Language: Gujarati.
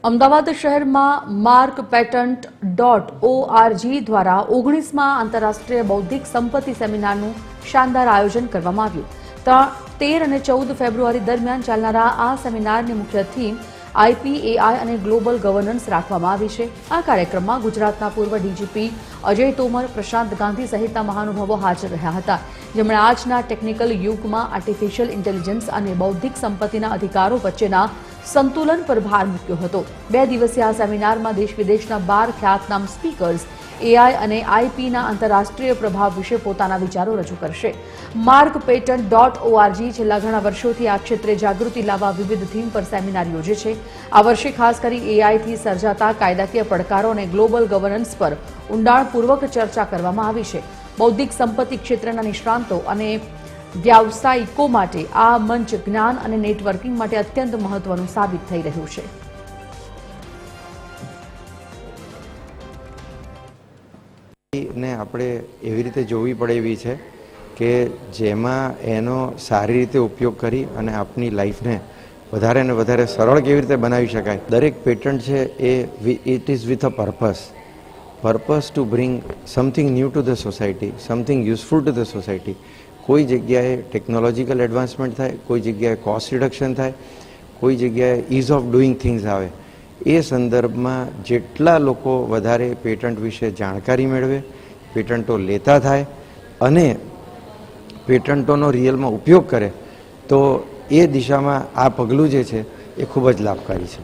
અમદાવાદ શહેરમાં માર્ક પેટન્ટ.org દ્વારા 19મા આંતરરાષ્ટ્રીય બૌદ્ધિક સંપત્તિ સેમિનારનું શાનદાર આયોજન કરવામાં આવ્યું. 13 અને 14 ફેબ્રુઆરી દરમિયાન ચાલનારા આ સેમિનારની મુખ્ય થીમ આઈપી, એઆઈ અને ગ્લોબલ ગવર્નન્સ રાખવામાં આવી છે. આ કાર્યક્રમમાં ગુજરાતના પૂર્વ ડીજીપી અજય તોમર, પ્રશાંત ગાંધી સહિતના મહાનુભાવો હાજર રહ્યા હતા, જેમણે આજના ટેકનિકલ યુગમાં આર્ટિફિશિયલ ઇન્ટેલિજન્સ અને બૌદ્ધિક સંપત્તિના અધિકારો વચ્ચેના સંતુલન પર ભાર મૂક્યો હતો. 2 દિવસીય આ સેમિનારમાં દેશ વિદેશના 12 ખ્યાતનામ સ્પીકર્સ એઆઈ અને આઈપીના આંતરરાષ્ટ્રીય પ્રભાવ વિશે પોતાના વિચારો રજૂ કરશે. માર્ક પેટન્ટ.org છેલ્લા ઘણા વર્ષોથી આ ક્ષેત્રે જાગૃતિ લાવવા વિવિધ થીમ પર સેમિનાર યોજે છે. આ વર્ષે ખાસ કરી એઆઈથી સર્જાતા કાયદાકીય પડકારો અને ગ્લોબલ ગવર્નન્સ પર ઊંડાણપૂર્વક ચર્ચા કરવામાં આવી છે. બૌદ્ધિક સંપત્તિ ક્ષેત્રના નિષ્ણાંતો અને વ્યાવસાયિકો માટે આ મંચ જ્ઞાન અને નેટવર્કિંગ માટે અત્યંત મહત્વનું સાબિત થઈ રહ્યું છે. ને આપણે એવી રીતે જોવી પડે એવી છે કે જેમાં એનો સારી રીતે ઉપયોગ કરી અને આપની લાઈફને વધારે ને વધારે સરળ કેવી રીતે બનાવી શકાય. દરેક પેટન્ટ છે એ it is with a purpose to bring something new to the society, something useful to the society. કોઈ જગ્યાએ ટેકનોલોજીકલ એડવાન્સમેન્ટ થાય, કોઈ જગ્યાએ કોસ્ટ રિડક્શન થાય, કોઈ જગ્યાએ ઇઝ ઓફ ડુઈંગ થિંગ્સ આવે. એ સંદર્ભમાં જેટલા લોકો વધારે પેટન્ટ વિશે જાણકારી મેળવે, પેટન્ટો લેતા થાય અને પેટન્ટોનો રિયલમાં ઉપયોગ કરે તો એ દિશામાં આ પગલું જે છે એ ખૂબ જ લાભકારી છે.